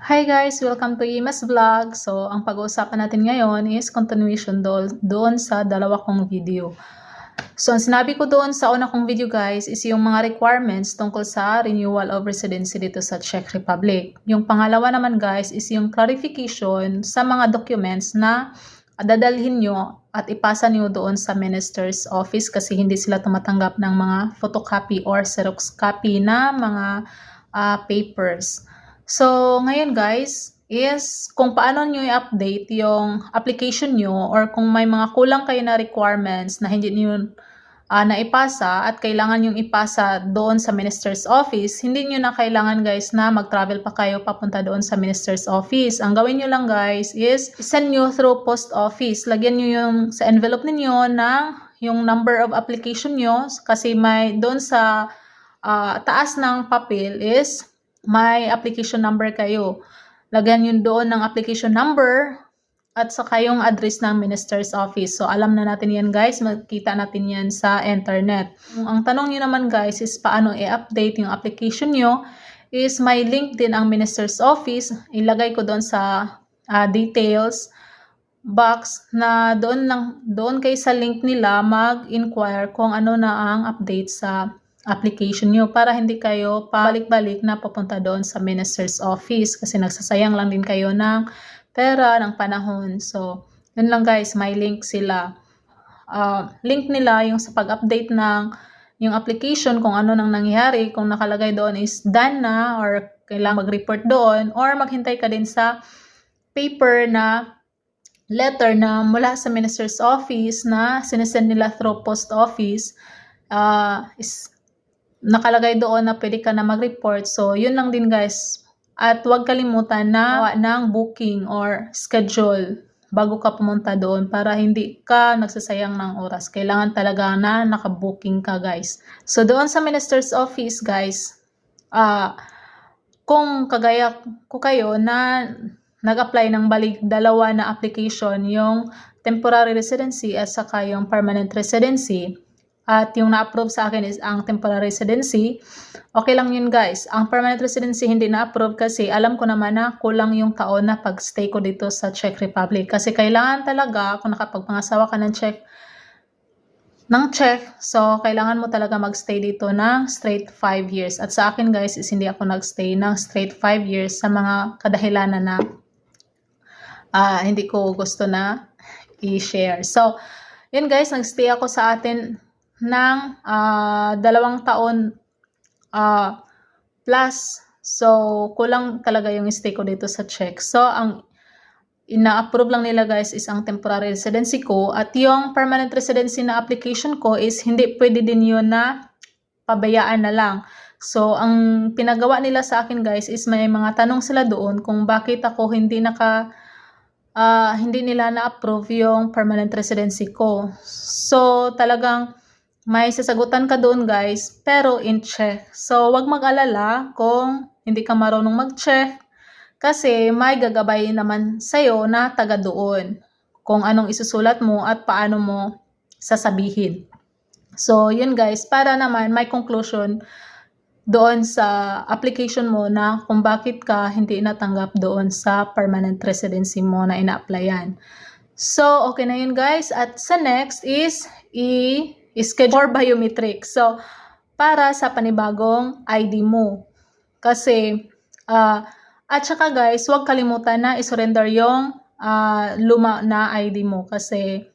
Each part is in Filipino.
Hi guys! Welcome to Ima's Vlog. So, ang pag-uusapan natin ngayon is continuation doon sa dalawa kong video. So, ang sinabi ko doon sa una kong video guys is yung mga requirements tungkol sa renewal of residency dito sa Czech Republic. Yung pangalawa naman guys is yung clarification sa mga documents na dadalhin nyo at ipasa nyo doon sa minister's office kasi hindi sila tumatanggap ng mga photocopy or xerox copy na mga papers. So, ngayon guys, is kung paano nyo i-update yung application nyo or kung may mga kulang kayo na requirements na hindi nyo naipasa at kailangan yung ipasa doon sa minister's office, hindi nyo na kailangan guys na mag-travel pa kayo papunta doon sa minister's office. Ang gawin nyo lang guys is send nyo through post office. Lagyan nyo yung sa envelope ninyo ng yung number of application nyo kasi may doon sa taas ng papel is may application number kayo. Lagyan yun doon ng application number at saka yung address ng minister's office. So, alam na natin yan guys. Makikita natin yan sa internet. Ang tanong nyo naman guys is paano i-update yung application nyo is may link din ang minister's office. Ilagay ko doon sa details box na doon kayo sa link nila mag-inquire kung ano na ang update sa application nyo para hindi kayo pabalik-balik na papunta doon sa minister's office kasi nagsasayang lang din kayo ng pera, ng panahon. So, yun lang guys, may link sila. Link nila yung sa pag-update ng yung application kung ano nang nangyari, kung nakalagay doon is done na or kailangan mag-report doon or maghintay ka din sa paper na letter na mula sa minister's office na sinesend nila through post office is nakalagay doon na pwede ka na mag-report. So, yun lang din guys. At huwag kalimutan na ng booking or schedule bago ka pumunta doon para hindi ka nagsasayang ng oras. Kailangan talaga na nakabooking ka guys. So, doon sa minister's office guys, kung kagaya ko kayo na nag-apply ng balik dalawa na application, yung temporary residency at saka yung permanent residency, at yung na-approve sa akin is ang temporary residency, okay lang yun guys. Ang permanent residency hindi na-approve kasi alam ko naman na kulang yung taon na pag-stay ko dito sa Czech Republic. Kasi kailangan talaga, kung nakapagpangasawa ka ng Czech, so kailangan mo talaga mag-stay dito ng straight 5 years. At sa akin guys is hindi ako nag-stay ng straight 5 years sa mga kadahilanan na hindi ko gusto na i-share. So, yun guys, nag-stay ako sa atin ng 2 taon plus. So, kulang talaga yung stay ko dito sa Czech. So, ang ina-approve lang nila guys is ang temporary residency ko at yung permanent residency na application ko is hindi pwede din yun na pabayaan na lang. So, ang pinagawa nila sa akin guys is may mga tanong sila doon kung bakit ako hindi nila na-approve yung permanent residency ko. So, talagang may sasagutan ka doon guys, pero in Czech. So, wag mag-alala kung hindi ka marunong mag-Czech kasi may gagabay naman sa'yo na taga doon kung anong isusulat mo at paano mo sasabihin. So, yun guys, para naman may conclusion doon sa application mo na kung bakit ka hindi natanggap doon sa permanent residency mo na ina-applyan. So, okay na yun guys. At sa next is schedule for biometric. So, para sa panibagong ID mo. Kasi, at saka guys, huwag kalimutan na isurrender yung luma na ID mo. Kasi,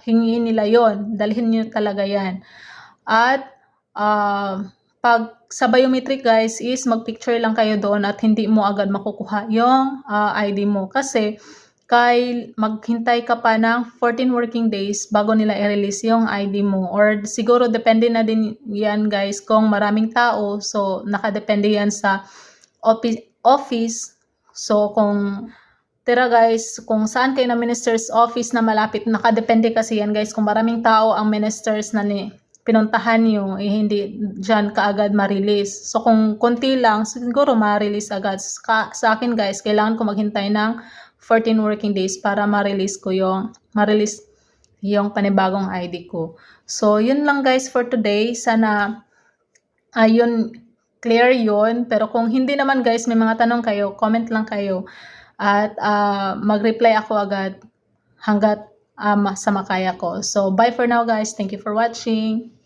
hingin nila yon, dalhin nyo talaga yan. At, pag sa biometric guys is mag-picture lang kayo doon at hindi mo agad makukuha yung ID mo. Kasi, maghintay ka pa ng 14 working days bago nila i-release yung ID mo. Or siguro depende na din yan guys kung maraming tao. So, nakadepende yan sa office. So, kung guys, kung saan kayo na minister's office na malapit, nakadepende kasi yan guys. Kung maraming tao ang ministers na pinuntahan nyo, hindi dyan kaagad ma-release. So, kung konti lang, siguro ma-release agad. Sa akin guys, kailangan ko maghintay ng 14 working days para ma-release yung panibagong ID ko. So, yun lang guys for today. Sana, clear yon. Pero kung hindi naman guys, may mga tanong kayo, comment lang kayo. At mag-reply ako agad hanggat sa makaya ko. So, bye for now guys. Thank you for watching.